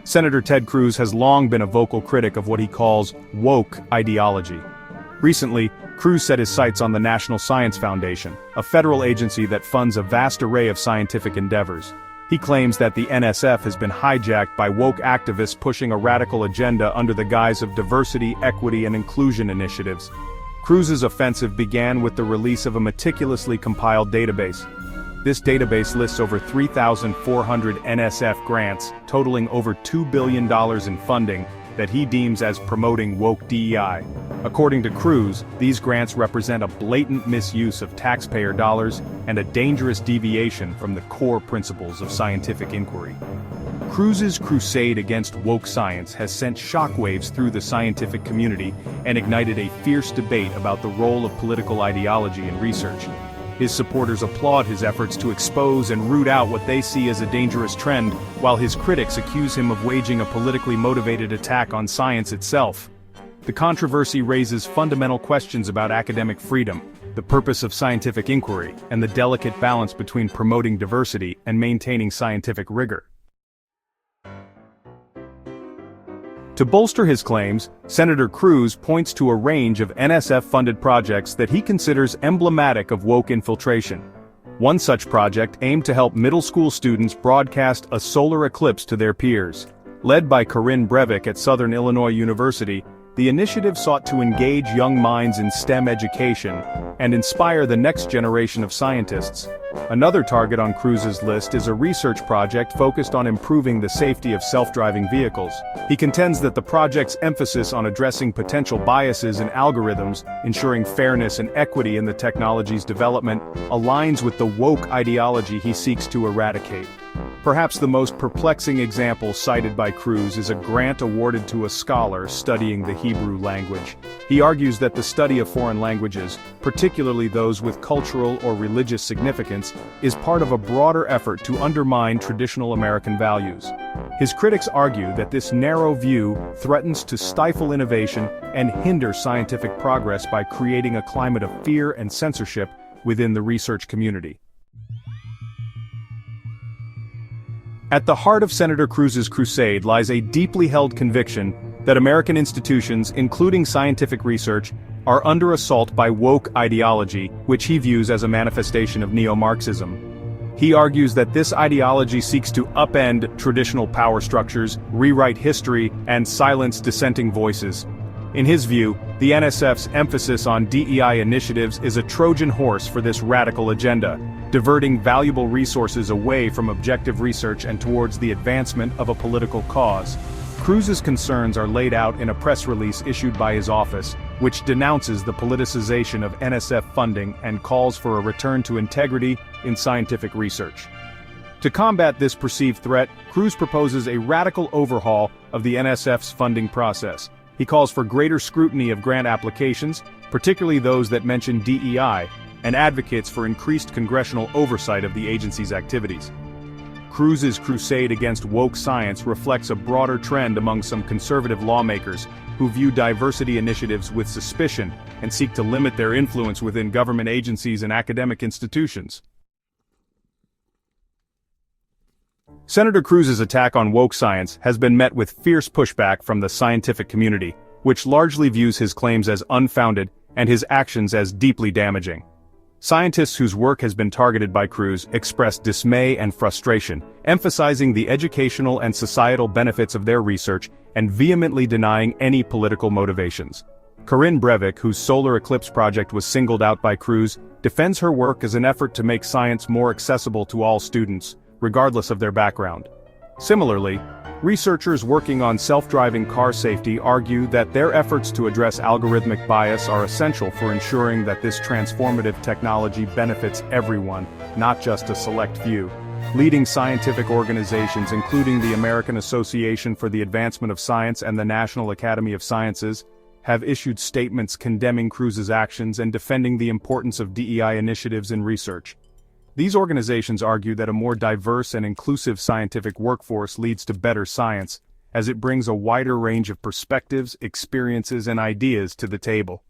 Senator Ted Cruz has long been a vocal critic of what he calls woke ideology. Recently, Cruz set his sights on the National Science Foundation, a federal agency that funds a vast array of scientific endeavors. He claims that the NSF has been hijacked by woke activists pushing a radical agenda under the guise of diversity, equity, and inclusion initiatives. Cruz's offensive began with the release of a meticulously compiled database. This database lists over 3,400 NSF grants, totaling over $2 billion in funding, that he deems as promoting woke DEI. According to Cruz, these grants represent a blatant misuse of taxpayer dollars and a dangerous deviation from the core principles of scientific inquiry. Cruz's crusade against woke science has sent shockwaves through the scientific community and ignited a fierce debate about the role of political ideology in research. His supporters applaud his efforts to expose and root out what they see as a dangerous trend, while his critics accuse him of waging a politically motivated attack on science itself. The controversy raises fundamental questions about academic freedom, the purpose of scientific inquiry, and the delicate balance between promoting diversity and maintaining scientific rigor. To bolster his claims, Senator Cruz points to a range of NSF-funded projects that he considers emblematic of woke infiltration. One such project aimed to help middle school students broadcast a solar eclipse to their peers. Led by Corinne Breivik at Southern Illinois University, the initiative sought to engage young minds in STEM education and inspire the next generation of scientists. Another target on Cruz's list is a research project focused on improving the safety of self-driving vehicles. He contends that the project's emphasis on addressing potential biases in algorithms, ensuring fairness and equity in the technology's development, aligns with the woke ideology he seeks to eradicate. Perhaps the most perplexing example cited by Cruz is a grant awarded to a scholar studying the Hebrew language. He argues that the study of foreign languages, particularly those with cultural or religious significance, is part of a broader effort to undermine traditional American values. His critics argue that this narrow view threatens to stifle innovation and hinder scientific progress by creating a climate of fear and censorship within the research community. At the heart of Senator Cruz's crusade lies a deeply held conviction that American institutions, including scientific research, are under assault by woke ideology, which he views as a manifestation of neo-Marxism. He argues that this ideology seeks to upend traditional power structures, rewrite history, and silence dissenting voices. In his view, the NSF's emphasis on DEI initiatives is a Trojan horse for this radical agenda, diverting valuable resources away from objective research and towards the advancement of a political cause. Cruz's concerns are laid out in a press release issued by his office, which denounces the politicization of NSF funding and calls for a return to integrity in scientific research. To combat this perceived threat, Cruz proposes a radical overhaul of the NSF's funding process. He calls for greater scrutiny of grant applications, particularly those that mention DEI, and advocates for increased congressional oversight of the agency's activities. Cruz's crusade against woke science reflects a broader trend among some conservative lawmakers who view diversity initiatives with suspicion and seek to limit their influence within government agencies and academic institutions. Senator Cruz's attack on woke science has been met with fierce pushback from the scientific community, which largely views his claims as unfounded and his actions as deeply damaging. Scientists whose work has been targeted by Cruz express dismay and frustration, emphasizing the educational and societal benefits of their research and vehemently denying any political motivations. Corinne Breivik, whose solar eclipse project was singled out by Cruz, defends her work as an effort to make science more accessible to all students, regardless of their background. Similarly, researchers working on self-driving car safety argue that their efforts to address algorithmic bias are essential for ensuring that this transformative technology benefits everyone, not just a select few. Leading scientific organizations, including the American Association for the Advancement of Science and the National Academy of Sciences, have issued statements condemning Cruz's actions and defending the importance of DEI initiatives in research. These organizations argue that a more diverse and inclusive scientific workforce leads to better science, as it brings a wider range of perspectives, experiences, and ideas to the table.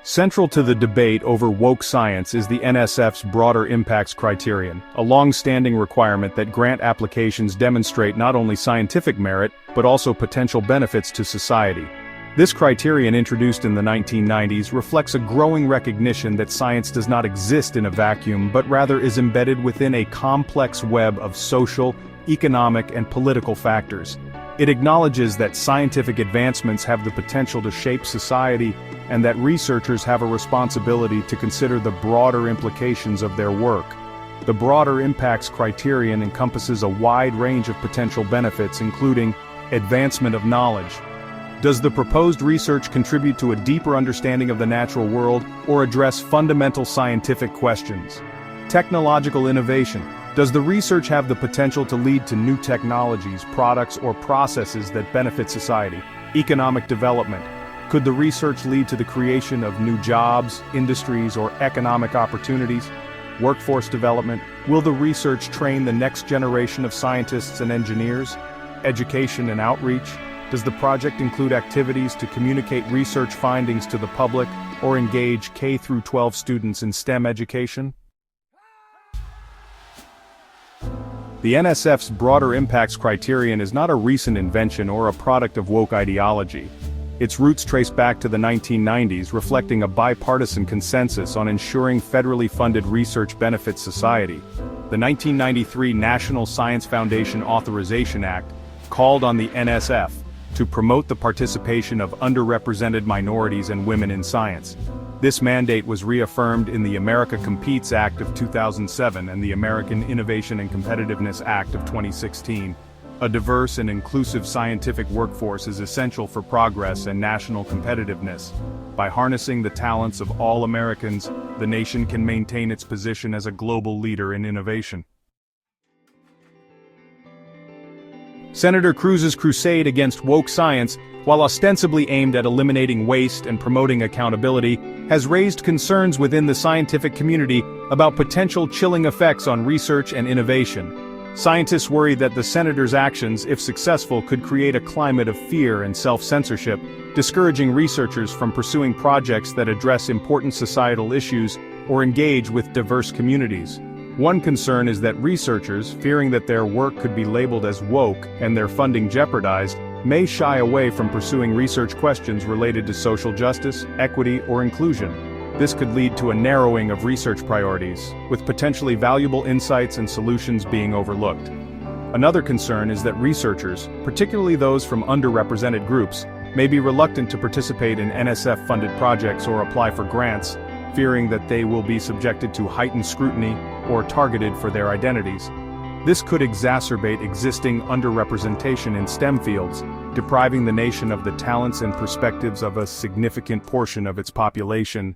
Central to the debate over woke science is the NSF's broader impacts criterion, a long-standing requirement that grant applications demonstrate not only scientific merit, but also potential benefits to society. This criterion, introduced in the 1990s, reflects a growing recognition that science does not exist in a vacuum, but rather is embedded within a complex web of social, economic, and political factors. It acknowledges that scientific advancements have the potential to shape society, and that researchers have a responsibility to consider the broader implications of their work. The broader impacts criterion encompasses a wide range of potential benefits, including advancement of knowledge. Does the proposed research contribute to a deeper understanding of the natural world or address fundamental scientific questions? Technological innovation. Does the research have the potential to lead to new technologies, products, or processes that benefit society? Economic development. Could the research lead to the creation of new jobs, industries, or economic opportunities? Workforce development. Will the research train the next generation of scientists and engineers? Education and outreach. Does the project include activities to communicate research findings to the public or engage K-12 students in STEM education? The NSF's broader impacts criterion is not a recent invention or a product of woke ideology. Its roots trace back to the 1990s, reflecting a bipartisan consensus on ensuring federally funded research benefits society. The 1993 National Science Foundation Authorization Act called on the NSF to promote the participation of underrepresented minorities and women in science. This mandate was reaffirmed in the America Competes Act of 2007 and the American Innovation and Competitiveness Act of 2016. A diverse and inclusive scientific workforce is essential for progress and national competitiveness. By harnessing the talents of all Americans, the nation can maintain its position as a global leader in innovation. Senator Cruz's crusade against woke science, while ostensibly aimed at eliminating waste and promoting accountability, has raised concerns within the scientific community about potential chilling effects on research and innovation. Scientists worry that the senator's actions, if successful, could create a climate of fear and self-censorship, discouraging researchers from pursuing projects that address important societal issues or engage with diverse communities. One concern is that researchers, fearing that their work could be labeled as woke and their funding jeopardized, may shy away from pursuing research questions related to social justice, equity, or inclusion. This could lead to a narrowing of research priorities, with potentially valuable insights and solutions being overlooked. Another concern is that researchers, particularly those from underrepresented groups, may be reluctant to participate in NSF-funded projects or apply for grants, fearing that they will be subjected to heightened scrutiny or targeted for their identities. This could exacerbate existing underrepresentation in STEM fields, depriving the nation of the talents and perspectives of a significant portion of its population.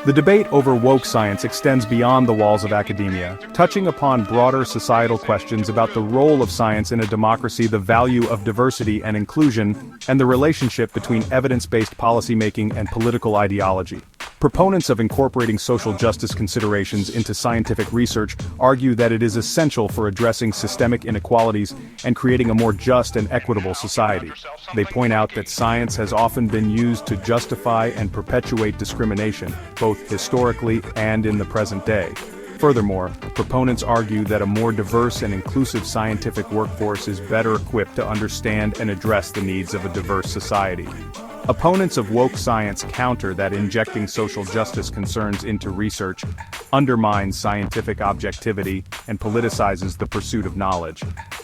The debate over woke science extends beyond the walls of academia, touching upon broader societal questions about the role of science in a democracy, the value of diversity and inclusion, and the relationship between evidence-based policymaking and political ideology. Proponents of incorporating social justice considerations into scientific research argue that it is essential for addressing systemic inequalities and creating a more just and equitable society. They point out that science has often been used to justify and perpetuate discrimination, both historically and in the present day. Furthermore, proponents argue that a more diverse and inclusive scientific workforce is better equipped to understand and address the needs of a diverse society. Opponents of woke science counter that injecting social justice concerns into research undermines scientific objectivity and politicizes the pursuit of knowledge.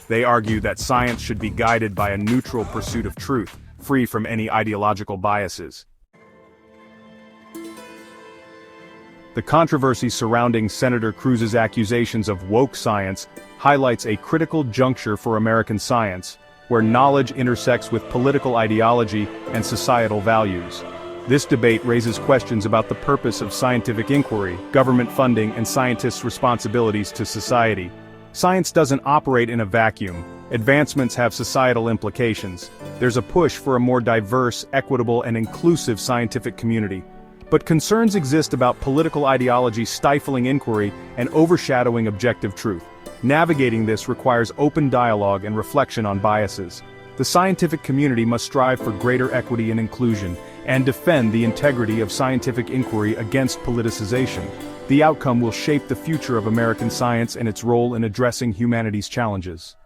They argue that science should be guided by a neutral pursuit of truth, free from any ideological biases. The controversy surrounding Senator Cruz's accusations of woke science highlights a critical juncture for American science, where knowledge intersects with political ideology and societal values. This debate raises questions about the purpose of scientific inquiry, government funding, and scientists' responsibilities to society. Science doesn't operate in a vacuum. Advancements have societal implications. There's a push for a more diverse, equitable, and inclusive scientific community. But concerns exist about political ideology stifling inquiry and overshadowing objective truth. Navigating this requires open dialogue and reflection on biases. The scientific community must strive for greater equity and inclusion, and defend the integrity of scientific inquiry against politicization. The outcome will shape the future of American science and its role in addressing humanity's challenges.